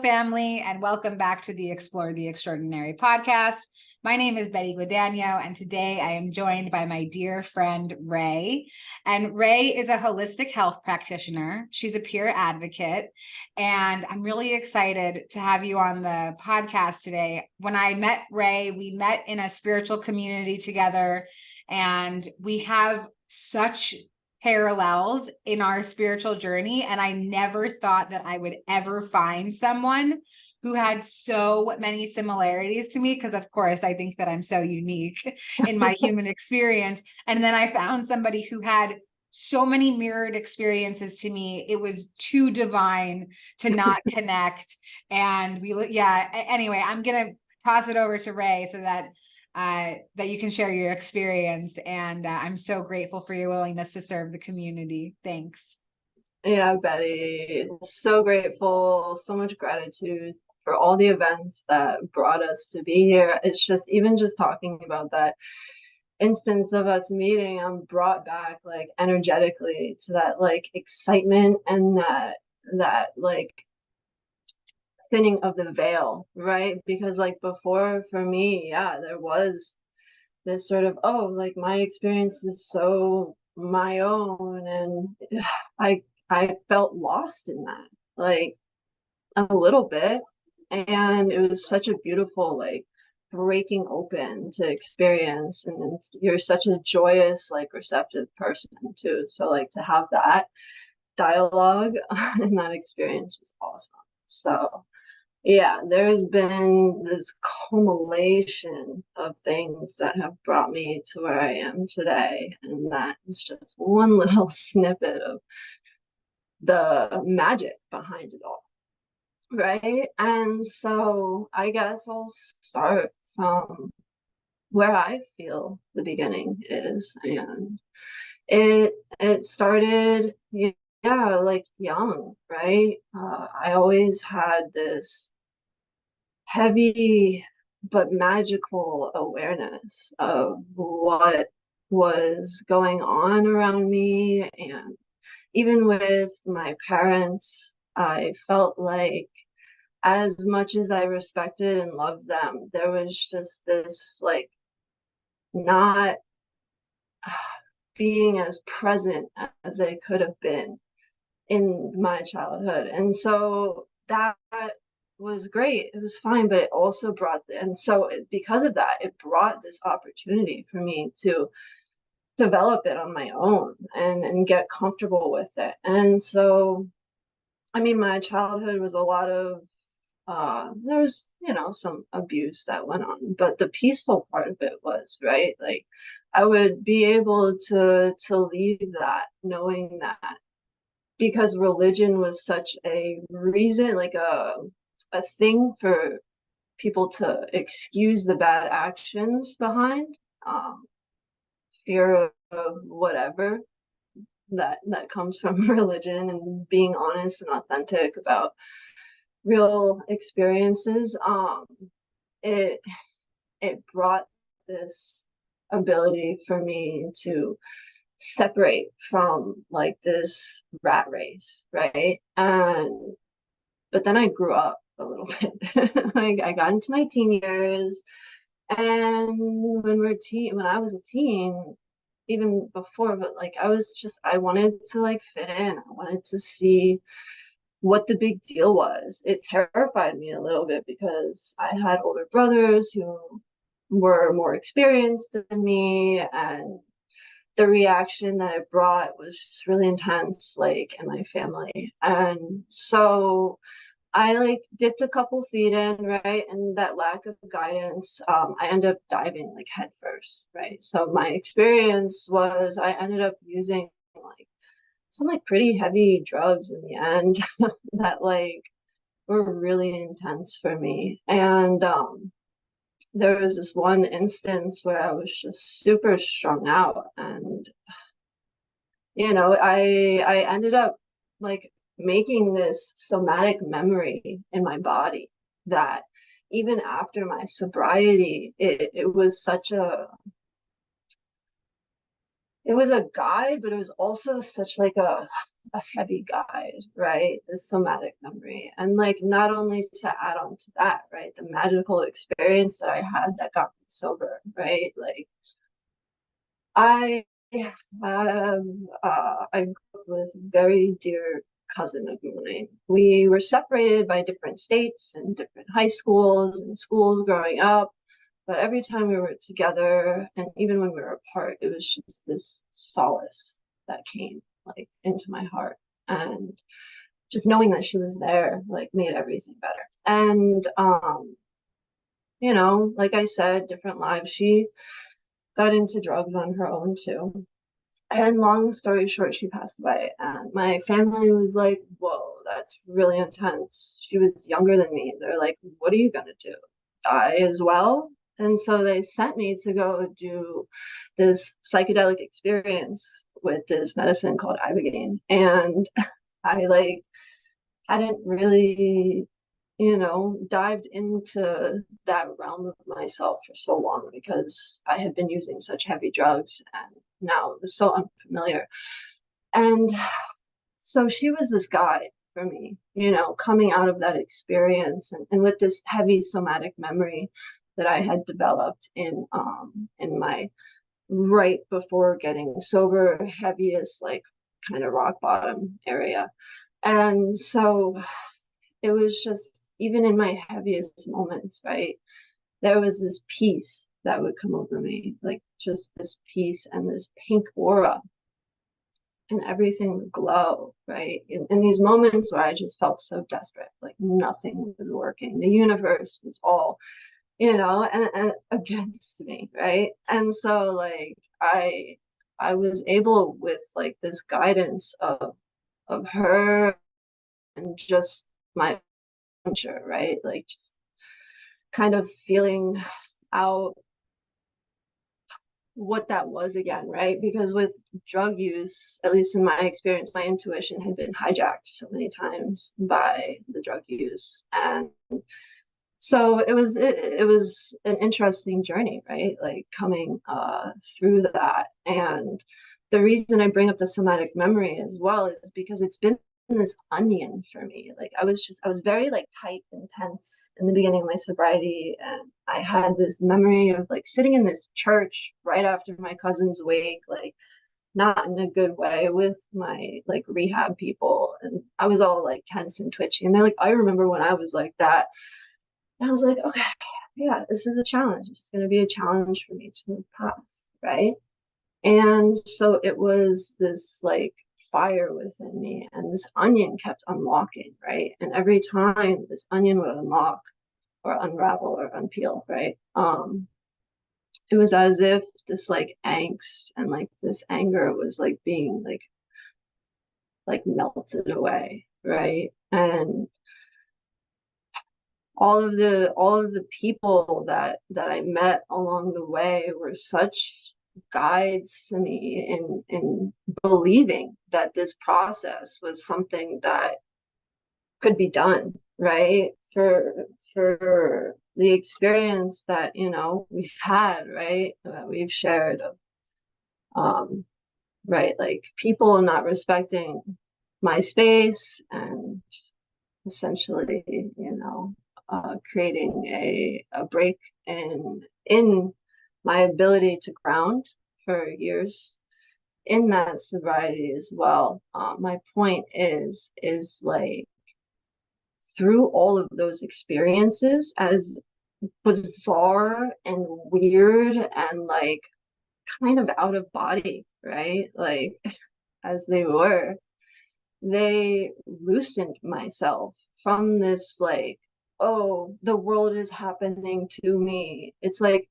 family, and welcome back to the Explore the Extraordinary podcast. My name is Betty Guadagno, and today I am joined by my dear friend, Rae. And Rae is a holistic health practitioner. She's a peer advocate, and I'm really excited to have you on the podcast today. When I met Rae, we met in a spiritual community together, and we have such parallels in our spiritual journey. And I never thought that I would ever find someone who had so many similarities to me, because of course I think that I'm so unique in my human experience. And then I found somebody who had so many mirrored experiences to me. It was too divine to not connect. And anyway, I'm gonna toss it over to Rae so that you can share your experience. And I'm so grateful for your willingness to serve the community. Thanks. Yeah, Betty, so grateful, so much gratitude for all the events that brought us to be here. It's just, even just talking about that instance of us meeting, I'm brought back like energetically to that like excitement and that like thinning of the veil, right? Because like before, for me, yeah, there was this sort of, oh, like my experience is so my own, and I felt lost in that, like a little bit. And it was such a beautiful like breaking open to experience, and you're such a joyous, like receptive person too, so like to have that dialogue and that experience was awesome. So yeah, there's been this cumulation of things that have brought me to where I am today. And that is just one little snippet of the magic behind it all. Right. And so I guess I'll start from where I feel the beginning is. And it started, yeah, like young, right? I always had this heavy but magical awareness of what was going on around me. And even with my parents, I felt like as much as I respected and loved them, there was just this like not being as present as they could have been in my childhood. And so that was great. It was fine, but it also brought, and so because of that, it brought this opportunity for me to develop it on my own and get comfortable with it. And so, I mean, my childhood was a lot of, there was, some abuse that went on, but the peaceful part of it was, right, like I would be able to leave that knowing that, because religion was such a reason, like a thing for people to excuse the bad actions behind, fear of whatever that comes from religion, and being honest and authentic about real experiences. It brought this ability for me to separate from like this rat race, right? But then I grew up a little bit. Like I got into my teen years, and when I was a teen, even before, but like I wanted to like fit in. I wanted to see what the big deal was. It terrified me a little bit because I had older brothers who were more experienced than me, and the reaction that it brought was just really intense, like in my family. And so I like dipped a couple feet in, right? And that lack of guidance, I ended up diving like head first, right? So my experience was I ended up using like some like pretty heavy drugs in the end that like were really intense for me. And there was this one instance where I was just super strung out, and I ended up like making this somatic memory in my body that even after my sobriety, it was such a, it was a guide, but it was also such like a a heavy guide, right? The somatic memory. And like, not only to add on to that, right? The magical experience that I had that got me sober, right? Like, I have, I grew up with a very dear cousin of mine. We were separated by different states and different high schools and schools growing up. But every time we were together, and even when we were apart, it was just this solace that came like into my heart. And just knowing that she was there, like, made everything better. And, you know, like I said, different lives. She got into drugs on her own too. And long story short, she passed away. And my family was like, whoa, that's really intense. She was younger than me. They're like, what are you going to do? Die as well? And so they sent me to go do this psychedelic experience with this medicine called Ibogaine. And I like hadn't really, you know, dived into that realm of myself for so long because I had been using such heavy drugs and now it was so unfamiliar. And so she was this guide for me, you know, coming out of that experience and with this heavy somatic memory that I had developed in my right before getting sober, heaviest, like kind of rock bottom area. And so it was just, even in my heaviest moments, right, there was this peace that would come over me, like just this peace and this pink aura, and everything would glow, right? In these moments where I just felt so desperate, like nothing was working. The universe was all, you know, and against me, right? And so like I was able, with like this guidance of her and just my nature, right? Like just kind of feeling out what that was again, right? Because with drug use, at least in my experience, my intuition had been hijacked so many times by the drug use. And so it was an interesting journey, right? Like coming through that. And the reason I bring up the somatic memory as well is because it's been this onion for me. Like I was very like tight and tense in the beginning of my sobriety, and I had this memory of like sitting in this church right after my cousin's wake, like not in a good way, with my like rehab people, and I was all like tense and twitchy, and they're like, I remember when I was like that. And I was like, okay, yeah, this is a challenge. It's going to be a challenge for me to move past, right? And so it was this like fire within me, and this onion kept unlocking, right? And every time this onion would unlock or unravel or unpeel, right? It was as if this like angst and like this anger was like being like melted away, right? And all of the people that I met along the way were such guides to me in believing that this process was something that could be done, right? For the experience that, you know, we've had, right, that we've shared of right, like people not respecting my space and essentially, you know, creating a break in my ability to ground for years in that sobriety as well. My point is like through all of those experiences, as bizarre and weird and like kind of out of body, right? Like as they were, they loosened myself from this like, oh, the world is happening to me. It's like,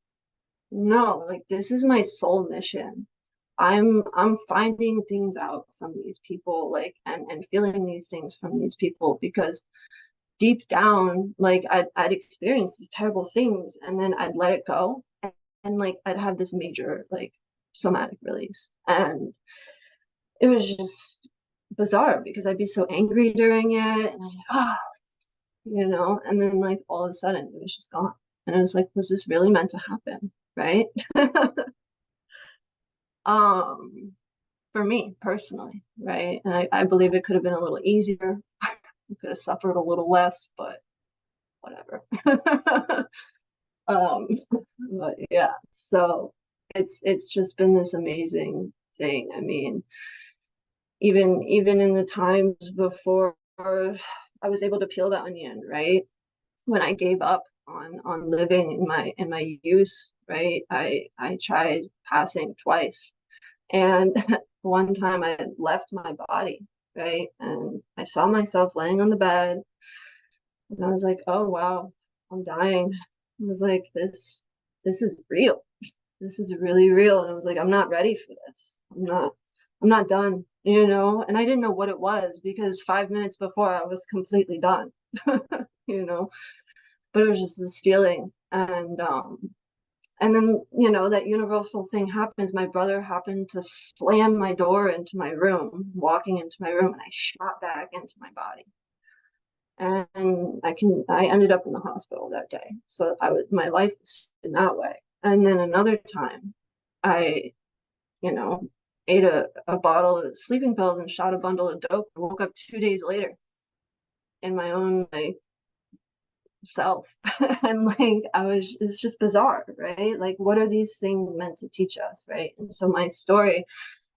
no, like this is my soul mission. I'm finding things out from these people, like, and feeling these things from these people, because deep down, like I'd experienced these terrible things and then I'd let it go, and like I'd have this major like somatic release. And it was just bizarre because I'd be so angry during it, and I'd you know, and then like all of a sudden it was just gone. And I was like, was this really meant to happen? Right? um for me personally, right? And I believe it could have been a little easier. I could have suffered a little less, but whatever. um, but yeah, so it's just been this amazing thing. I mean, even in the times before I was able to peel the onion, right? When I gave up on living in my use, right? I tried passing twice. And one time I left my body, right? And I saw myself laying on the bed and I was like, oh wow, I'm dying. I was like, this is real. This is really real. And I was like, I'm not ready for this. I'm not done, you know? And I didn't know what it was because 5 minutes before I was completely done, you know? But it was just this feeling. And then, you know, that universal thing happens. My brother happened to slam my door into my room, walking into my room, and I shot back into my body. And I ended up in the hospital that day. So my life was in that way. And then another time I, you know, ate a bottle of sleeping pills and shot a bundle of dope and woke up 2 days later in my own like self. And like it's just bizarre, right? Like what are these things meant to teach us, right? And so my story,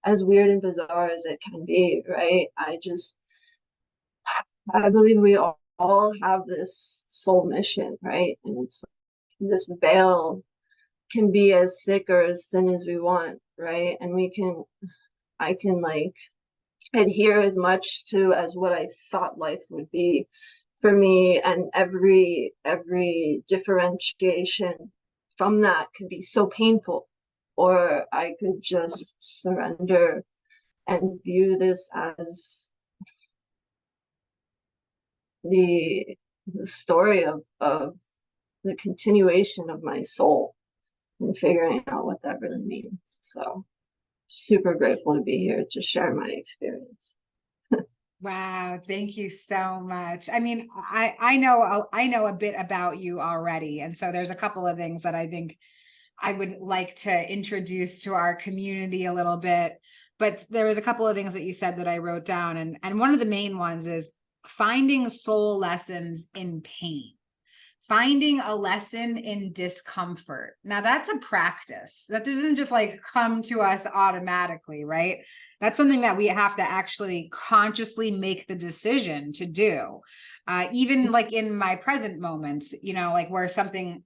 as weird and bizarre as it can be, right, I believe we all have this soul mission, right? And it's this veil can be as thick or as thin as we want, right? And I can like adhere as much to as what I thought life would be for me, and every differentiation from that could be so painful, or I could just surrender and view this as the story of the continuation of my soul and figuring out what that really means. So super grateful to be here to share my experience. Wow, thank you so much. I mean, I know a bit about you already, and so there's a couple of things that I think I would like to introduce to our community a little bit. But there was a couple of things that you said that I wrote down, and one of the main ones is finding soul lessons in pain. Finding a lesson in discomfort. Now that's a practice. That doesn't just like come to us automatically, right? That's something that we have to actually consciously make the decision to do. Even like in my present moments, you know, like where something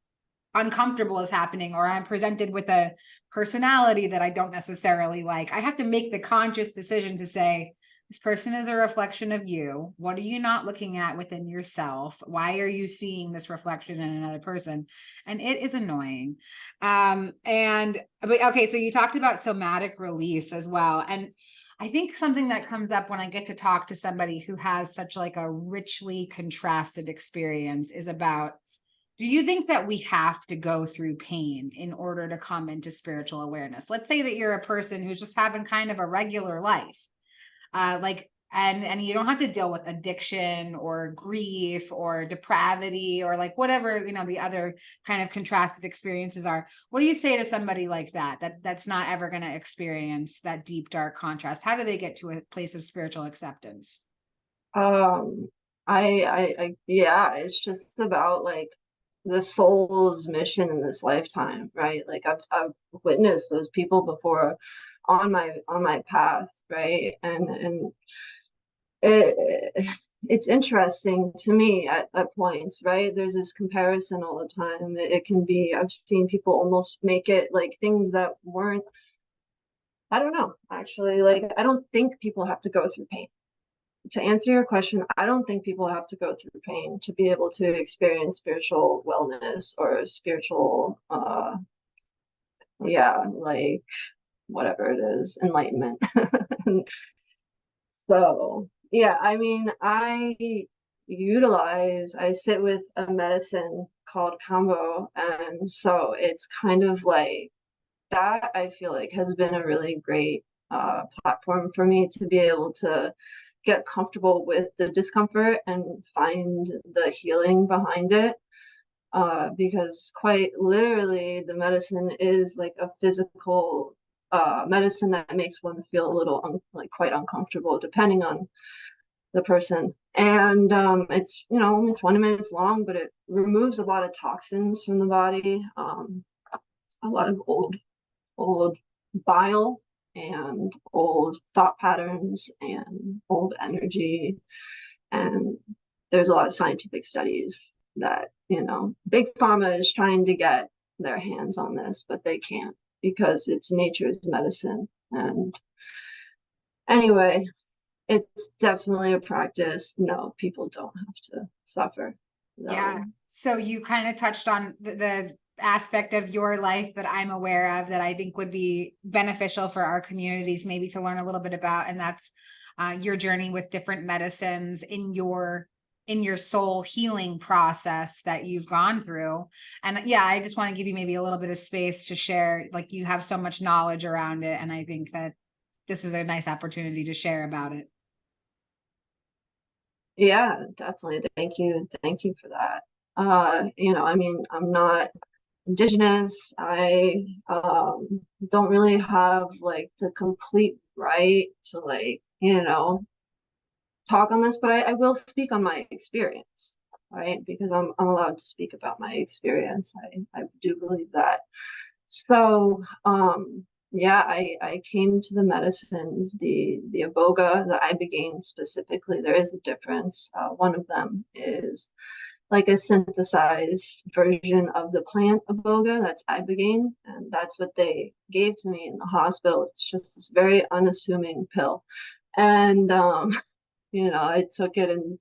uncomfortable is happening or I'm presented with a personality that I don't necessarily like, I have to make the conscious decision to say, this person is a reflection of you. What are you not looking at within yourself? Why are you seeing this reflection in another person? And it is annoying. But okay, so you talked about somatic release as well. And I think something that comes up when I get to talk to somebody who has such like a richly contrasted experience is about, do you think that we have to go through pain in order to come into spiritual awareness? Let's say that you're a person who's just having kind of a regular life, and you don't have to deal with addiction or grief or depravity or like whatever, you know, the other kind of contrasted experiences are. What do you say to somebody like that's not ever going to experience that deep dark contrast? How do they get to a place of spiritual acceptance? Um, yeah, it's just about like the soul's mission in this lifetime, right? Like I've witnessed those people before on my path, right? And it it's interesting to me at points, right? There's this comparison all the time. It can be, I've seen people almost make it like things that weren't, I don't know, actually, like I don't think people have to go through pain. To answer your question, I don't think people have to go through pain to be able to experience spiritual wellness or spiritual yeah, like whatever it is, enlightenment. So yeah, I mean, I sit with a medicine called Kambo, and so it's kind of like that. I feel like has been a really great platform for me to be able to get comfortable with the discomfort and find the healing behind it. Because quite literally, the medicine is like a physical medicine that makes one feel a little like quite uncomfortable, depending on the person. And it's, you know, only 20 minutes long, but it removes a lot of toxins from the body, a lot of old bile and old thought patterns and old energy. And there's a lot of scientific studies that, you know, big pharma is trying to get their hands on this, but they can't because it's nature's medicine. And anyway, it's definitely a practice. No, people don't have to suffer. No. Yeah. So you kind of touched on the aspect of your life that I'm aware of that I think would be beneficial for our communities, maybe to learn a little bit about, and that's your journey with different medicines in your soul healing process that you've gone through. And yeah, I just want to give you maybe a little bit of space to share, like you have so much knowledge around it, and I think that this is a nice opportunity to share about it. Yeah, definitely. Thank you. Thank you for that. You know, I mean, I'm not indigenous. I don't really have like the complete right to, like, you know, talk on this, but I will speak on my experience, right? Because I'm allowed to speak about my experience. I do believe that. So yeah, I came to the medicines, the Aboga, the Ibogaine specifically. There is a difference. One of them is like a synthesized version of the plant Aboga, that's Ibogaine, and that's what they gave to me in the hospital. It's just this very unassuming pill. And you know, I took it and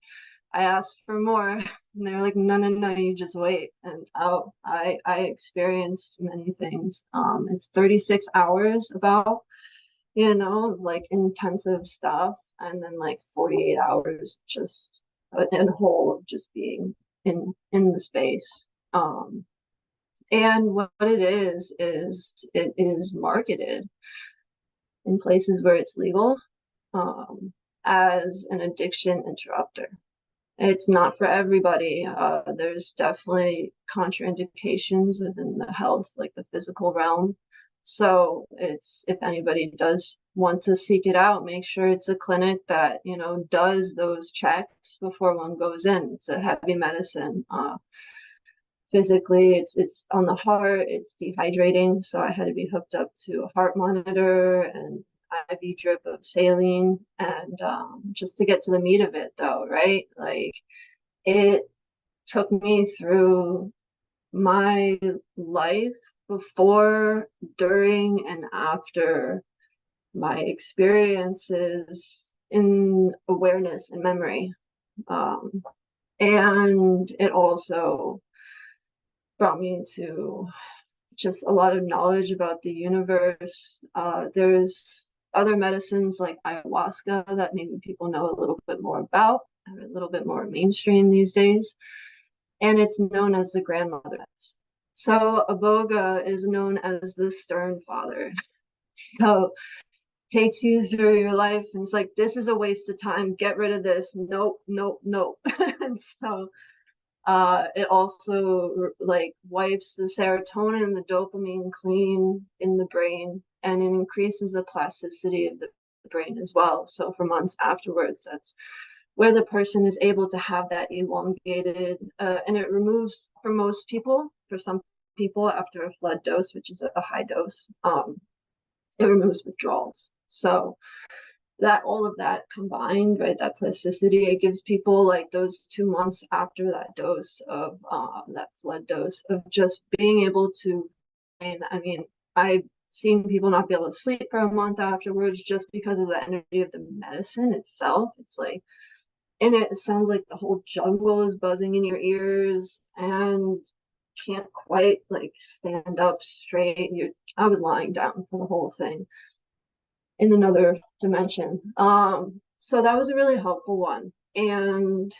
I asked for more, and they were like, no, no, no, you just wait. And oh, I experienced many things. It's 36 hours about, you know, like intensive stuff, and then like 48 hours just in whole of just being in the space. And what it is it is marketed in places where it's legal, as an addiction interrupter. It's not for everybody. There's definitely contraindications within the health, like the physical realm. So it's, if anybody does want to seek it out, make sure it's a clinic that, you know, does those checks before one goes in. It's a heavy medicine. Physically, it's on the heart, it's dehydrating. So I had to be hooked up to a heart monitor and IV drip of saline, and just to get to the meat of it though, right? Like, it took me through my life before, during, and after my experiences in awareness and memory. And it also brought me to just a lot of knowledge about the universe. There's other medicines like ayahuasca that maybe people know a little bit more about, are a little bit more mainstream these days. And it's known as the grandmother. So Aboga is known as the stern father. So takes you through your life and it's like, this is a waste of time. Get rid of this. Nope, nope, nope. And so it also like wipes the serotonin and the dopamine clean in the brain, and it increases the plasticity of the brain as well. So for months afterwards, that's where the person is able to have that elongated, and it removes, for most people, for some people after a flood dose, which is a high dose, it removes withdrawals. So that, all of that combined, right, that plasticity, it gives people like those 2 months after that dose of that flood dose of just being able to, and I mean, I've seen people not be able to sleep for a month afterwards just because of the energy of the medicine itself. It's like, and it sounds like the whole jungle is buzzing in your ears and can't quite like stand up straight. I was lying down for the whole thing in another dimension. So that was a really helpful one. And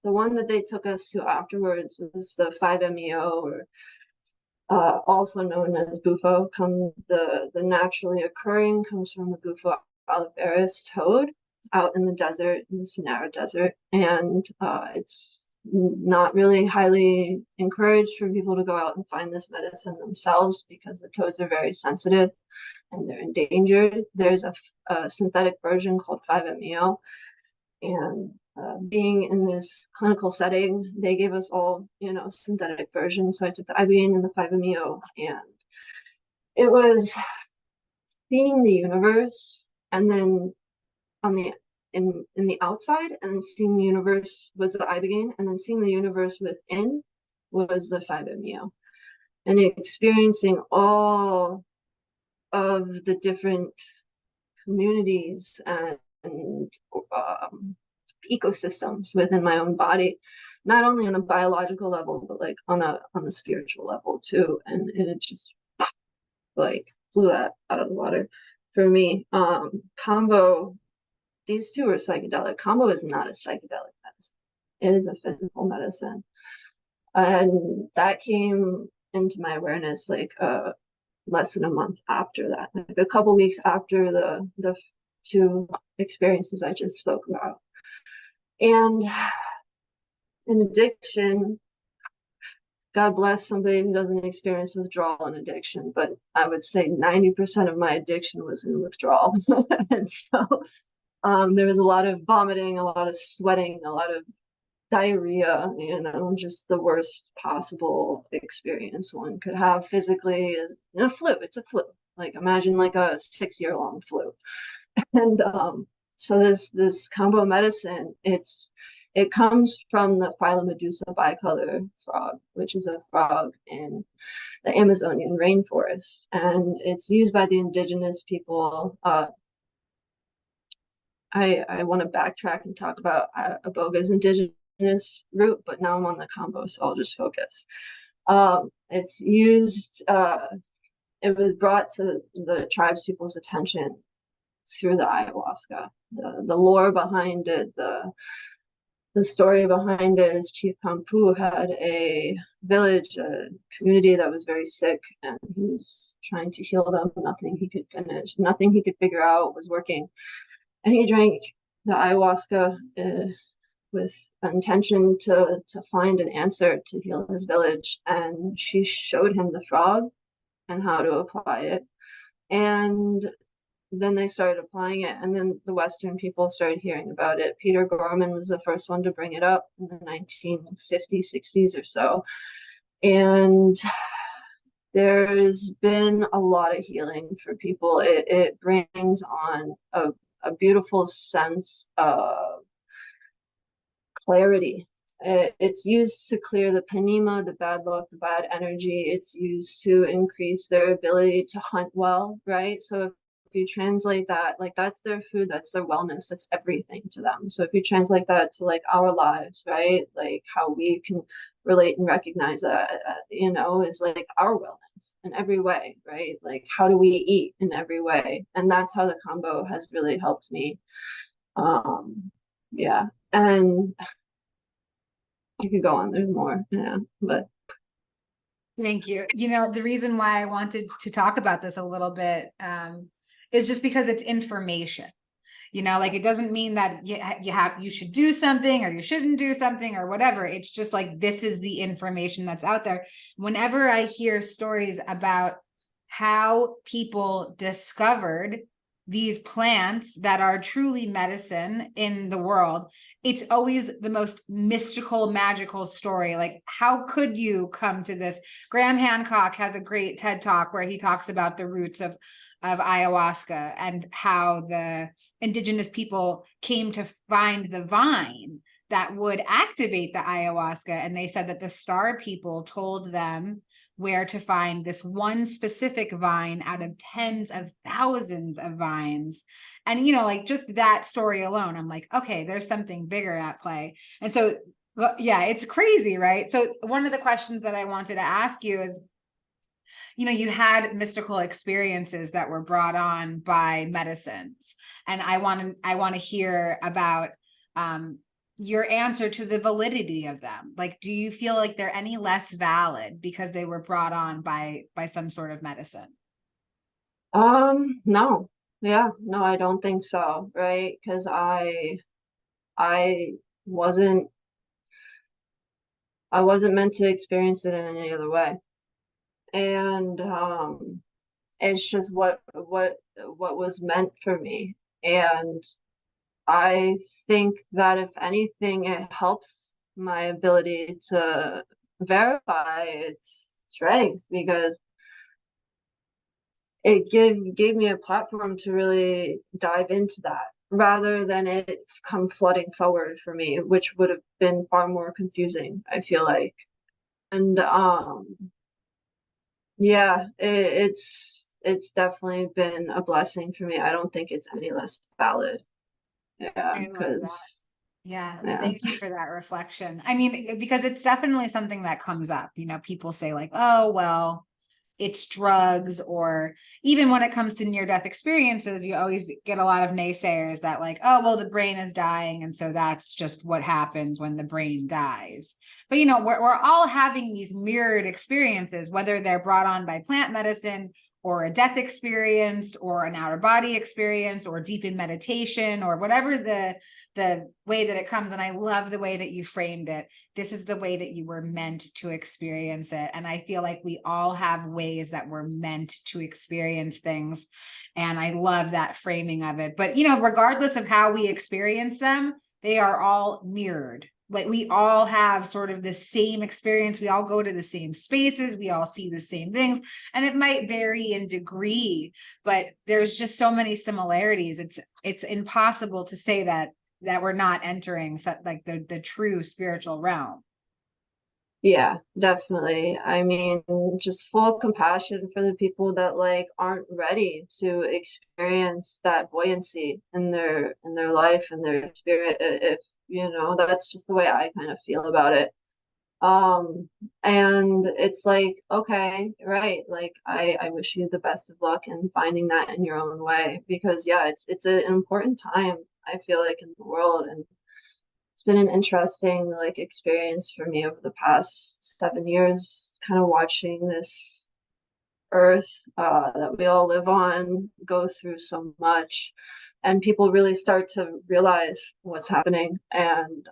the one that they took us to afterwards was the 5-MeO, or also known as bufo. The naturally occurring comes from the bufo olivaris toad. It's out in the desert, in the Sahara Desert, and it's not really highly encouraged for people to go out and find this medicine themselves because the toads are very sensitive and they're endangered. There's a synthetic version called 5-MeO, and being in this clinical setting, they gave us all, synthetic versions. So I took the ibogaine and the 5-MeO, and it was seeing the universe, and then on the in the outside, and then seeing the universe was the ibogaine, and then seeing the universe within was the 5-MeO, and experiencing all of the different communities and ecosystems within my own body, not only on a biological level, but like on a spiritual level too. And it just like blew that out of the water for me. Kambo, these two are psychedelic. Kambo is not a psychedelic medicine. It is a physical medicine. And that came into my awareness like less than a month after that, like a couple weeks after the two experiences I just spoke about. And in addiction, God bless somebody who doesn't experience withdrawal and addiction, but I would say 90% of my addiction was in withdrawal. And so there was a lot of vomiting, a lot of sweating, a lot of diarrhea, just the worst possible experience one could have physically. A flu, it's a flu. Like imagine like a 6-year-long flu. And so this Kambo medicine, it comes from the Phylomedusa bicolor frog, which is a frog in the Amazonian rainforest, and it's used by the indigenous people. I want to backtrack and talk about Aboga's indigenous root, but now I'm on the Kambo, so I'll just focus. It's used. It was brought to the tribes people's attention through the ayahuasca. The lore behind it, the story behind it is Chief Kampu had a village, a community that was very sick, and he was trying to heal them. Nothing he could finish, nothing he could figure out was working. And he drank the ayahuasca with intention to find an answer to heal his village. And she showed him the frog and how to apply it. And then they started applying it, and then the Western people started hearing about it. Peter Gorman was the first one to bring it up in the 1950s, 60s or so. And there's been a lot of healing for people. It brings on a beautiful sense of clarity. It's used to clear the panema, the bad luck, the bad energy. It's used to increase their ability to hunt well, right? So if you translate that, like that's their food, that's their wellness, that's everything to them. So if you translate that to like our lives, right, like how we can relate and recognize that, is like our wellness in every way, right? Like how do we eat in every way? And that's how the Kambo has really helped me. Yeah, and you could go on, there's more, but thank you. The reason why I wanted to talk about this a little bit is just because it's information. Like it doesn't mean that you should do something or you shouldn't do something or whatever. It's just like this is the information that's out there. Whenever I hear stories about how people discovered these plants that are truly medicine in the world, it's always the most mystical, magical story. Like, how could you come to this? Graham Hancock has a great TED Talk where he talks about the roots of ayahuasca and how the indigenous people came to find the vine that would activate the ayahuasca. And they said that the star people told them where to find this one specific vine out of tens of thousands of vines. And, like just that story alone, I'm like, okay, there's something bigger at play. And so, yeah, it's crazy, right? So one of the questions that I wanted to ask you is, you had mystical experiences that were brought on by medicines. And I want to hear about your answer to the validity of them. Like, do you feel like they're any less valid because they were brought on by some sort of medicine? No. Yeah, no, I don't think so, right? Because I wasn't I wasn't meant to experience it in any other way. And it's just what was meant for me. And I think that if anything, it helps my ability to verify its strengths, because it gave me a platform to really dive into that rather than it come flooding forward for me, which would have been far more confusing, I feel like. And yeah, it's definitely been a blessing for me. I don't think it's any less valid. Yeah, I love that. because Yeah, yeah. thank you for that reflection. I mean, because it's definitely something that comes up. You know, people say like, "Oh, well, it's drugs," or even when it comes to near-death experiences, you always get a lot of naysayers that like, "Oh, well, the brain is dying, and so that's just what happens when the brain dies." But you know, we're all having these mirrored experiences, whether they're brought on by plant medicine or a death experience or an outer body experience or deep in meditation or whatever the way that it comes. And I love the way that you framed it. This is the way that you were meant to experience it. And I feel like we all have ways that we're meant to experience things. And I love that framing of it. But, you know, regardless of how we experience them, they are all mirrored. Like we all have sort of the same experience. We all go to the same spaces. We all see the same things. And it might vary in degree, but there's just so many similarities. It's impossible to say that we're not entering like the true spiritual realm. Yeah, definitely. I mean, just full compassion for the people that like aren't ready to experience that buoyancy in their life and their spirit. If you know, that's just the way I kind of feel about it. And it's like, okay, right, like I wish you the best of luck in finding that in your own way, because yeah, it's an important time, I feel like, in the world. And it's been an interesting like experience for me over the past 7 years, kind of watching this earth that we all live on go through so much, and people really start to realize what's happening. And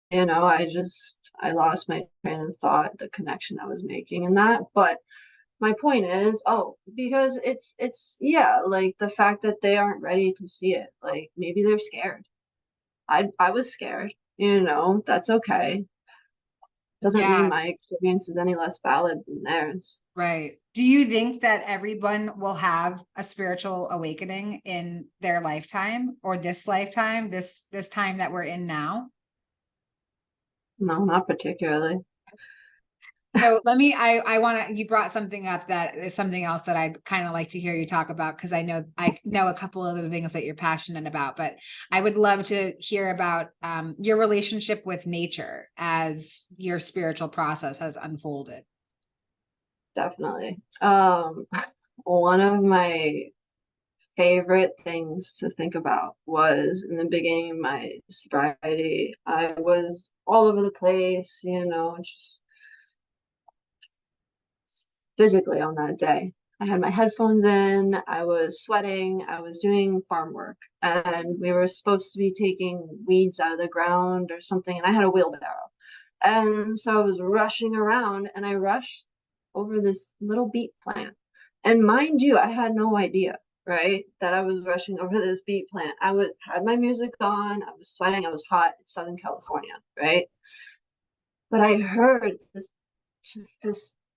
you know, I lost my train of thought, the connection I was making in that. But my point is, oh, because it's yeah, like the fact that they aren't ready to see it, like maybe they're scared. I was scared, you know, that's okay. Doesn't mean Yeah, my experience is any less valid than theirs. right. Do you think that everyone will have a spiritual awakening in their lifetime or this lifetime, this time that we're in now? No, not particularly. So I want to, you brought something up that is something else that I'd kind of like to hear you talk about because I know a couple of the things that you're passionate about, but I would love to hear about your relationship with nature as your spiritual process has unfolded. Definitely. One of my favorite things to think about was in the beginning of my sobriety, I was all over the place, you know, just physically on that day. I had my headphones in, I was sweating, I was doing farm work, and we were supposed to be taking weeds out of the ground or something, and I had a wheelbarrow. And so I was rushing around, and I rushed over this little beet plant. And mind you, I had no idea, right, that I was rushing over this beet plant. Had my music on, I was sweating, I was hot. It's Southern California, right? But I heard this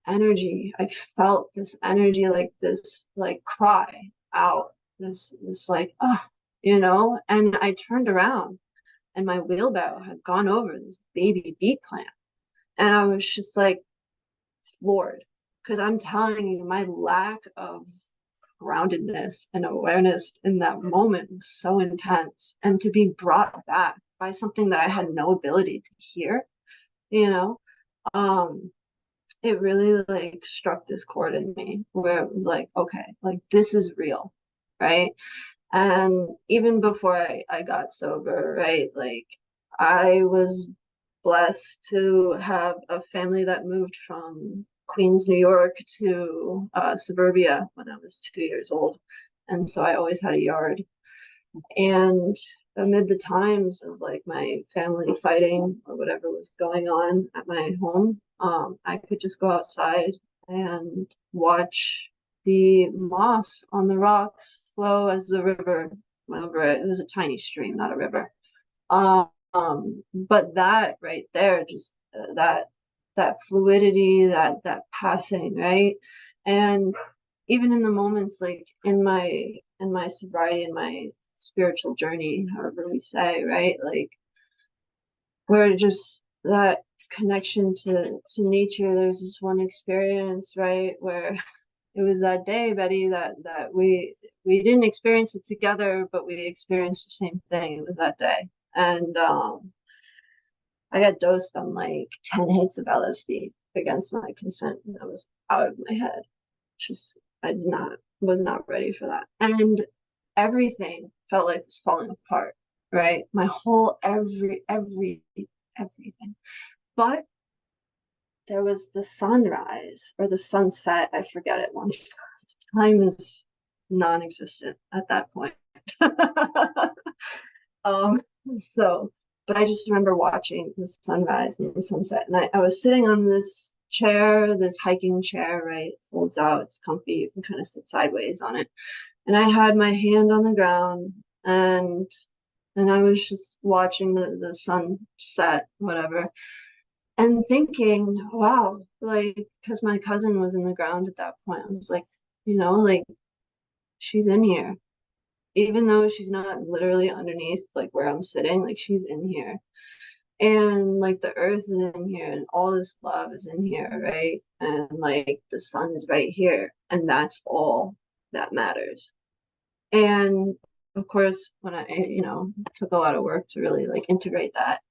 energy. I felt this energy, like this like cry out. This like, oh, you know, and I turned around and my wheelbarrow had gone over this baby beet plant. And I was just like floored, because I'm telling you, my lack of groundedness and awareness in that moment was so intense. And to be brought back by something that I had no ability to hear, you know, um, it really like struck this chord in me where it was like, okay, like this is real, right? And even before I got sober, right, like I was blessed to have a family that moved from Queens, New York to suburbia when I was 2 years old. And so I always had a yard. And amid the times of like my family fighting or whatever was going on at my home, I could just go outside and watch the moss on the rocks flow as the river went over it. It was a tiny stream, not a river. But that right there, just that fluidity, that passing, right? And even in the moments like in my sobriety, in my spiritual journey, however we say, right? Like where just that connection to nature. There's this one experience, right, where it was that day, Betty, that we didn't experience it together, but we experienced the same thing. It was that day. And I got dosed on like 10 hits of LSD against my consent, and I was out of my head. Just was not ready for that. And everything felt like it was falling apart, right? My whole everything. But there was the sunrise or the sunset, I forget it once. Time is non-existent at that point. So, but I just remember watching the sunrise and the sunset, and I was sitting on this chair, this hiking chair, right? It folds out, it's comfy, you can kind of sit sideways on it. And I had my hand on the ground, and I was just watching the sun set, whatever, and thinking, wow, like, because my cousin was in the ground at that point. I was like, like, she's in here. Even though she's not literally underneath, like, where I'm sitting, like, she's in here. And, like, the earth is in here, and all this love is in here, right? And, like, the sun is right here. And that's all that matters. And, of course, when I, took a lot of work to really, like, integrate that,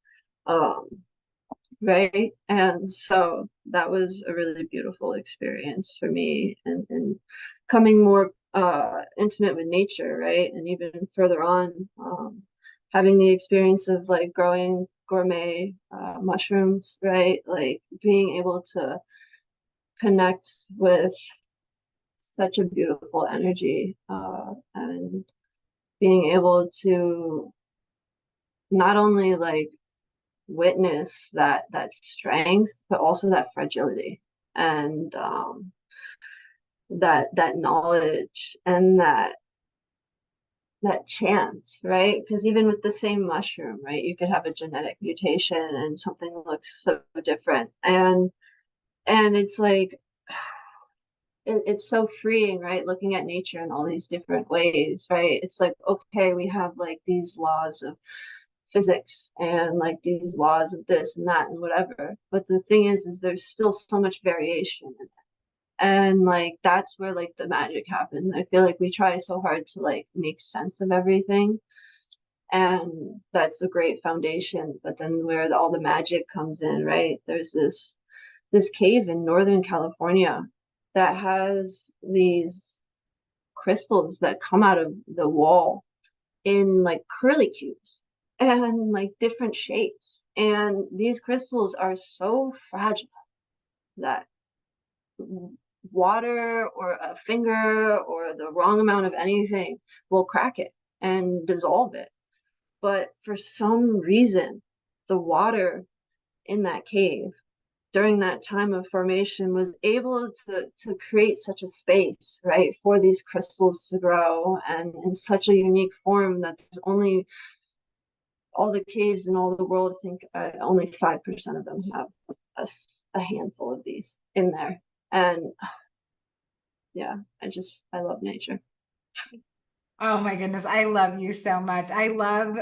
right? And so that was a really beautiful experience for me, and coming more intimate with nature, right? And even further on, having the experience of like growing gourmet mushrooms, right? Like being able to connect with such a beautiful energy, and being able to not only like witness that strength, but also that fragility, and that knowledge, and that chance, right? Because even with the same mushroom, right, you could have a genetic mutation and something looks so different, and it's like it's so freeing, right? Looking at nature in all these different ways, right? It's like, okay, we have like these laws of physics and like these laws of this and that and whatever, but the thing is there's still so much variation in it. And like that's where like the magic happens. I feel like we try so hard to like make sense of everything, and that's a great foundation, but then where all the magic comes in, right? There's this cave in Northern California that has these crystals that come out of the wall in like curlicues and like different shapes. And these crystals are so fragile that water or a finger or the wrong amount of anything will crack it and dissolve it. But for some reason, the water in that cave during that time of formation was able to create such a space, right, for these crystals to grow, and in such a unique form that there's only all the caves in all the world, I think only 5% of them have a handful of these in there. And yeah, I love nature. Oh my goodness, I love you so much. I love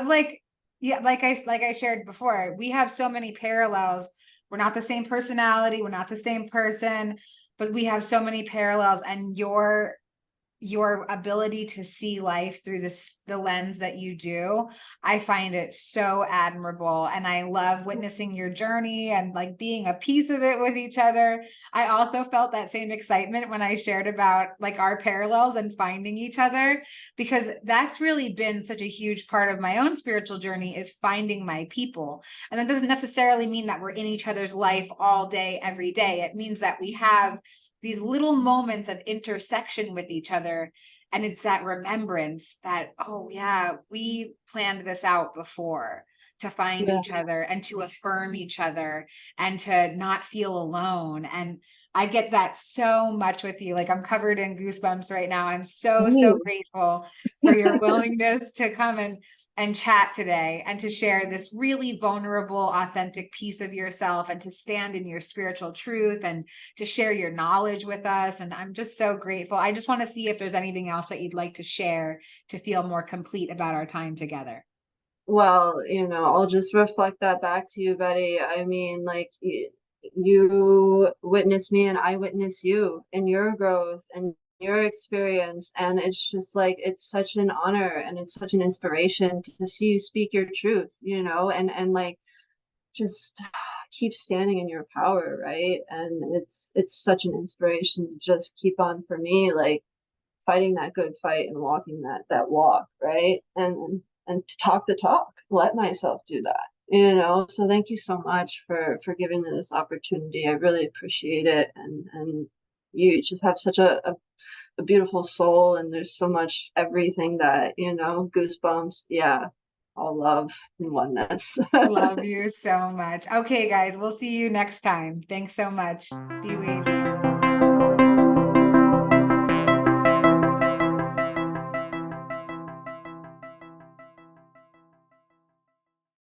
like, yeah, like I shared before, we have so many parallels. We're not the same personality, we're not the same person, but we have so many parallels, and your ability to see life through the lens that you do, I find it so admirable. And I love witnessing your journey and like being a piece of it with each other. I also felt that same excitement when I shared about like our parallels and finding each other, because that's really been such a huge part of my own spiritual journey, is finding my people. And that doesn't necessarily mean that we're in each other's life all day, every day. It means that we have these little moments of intersection with each other. And it's that remembrance that, oh yeah, we planned this out before, to find Yeah. each other and to affirm each other and to not feel alone. And I get that so much with you. Like, I'm covered in goosebumps right now. I'm so, so Hey. grateful for your willingness to come and chat today and to share this really vulnerable, authentic piece of yourself and to stand in your spiritual truth and to share your knowledge with us. And I'm just so grateful. I just want to see if there's anything else that you'd like to share to feel more complete about our time together. Well, I'll just reflect that back to you, Betty. I mean, like, you witness me and I witness you in your growth and your experience. And it's just like, it's such an honor and it's such an inspiration to see you speak your truth, and like, just keep standing in your power, right? And it's such an inspiration to just keep on for me, like fighting that good fight and walking that walk, right? And to talk the talk, let myself do that, so thank you so much for giving me this opportunity. I really appreciate it. And you just have such a beautiful soul, and there's so much everything that, goosebumps. Yeah, all love and oneness. Love you so much. Okay, guys, we'll see you next time. Thanks so much. Be wavy.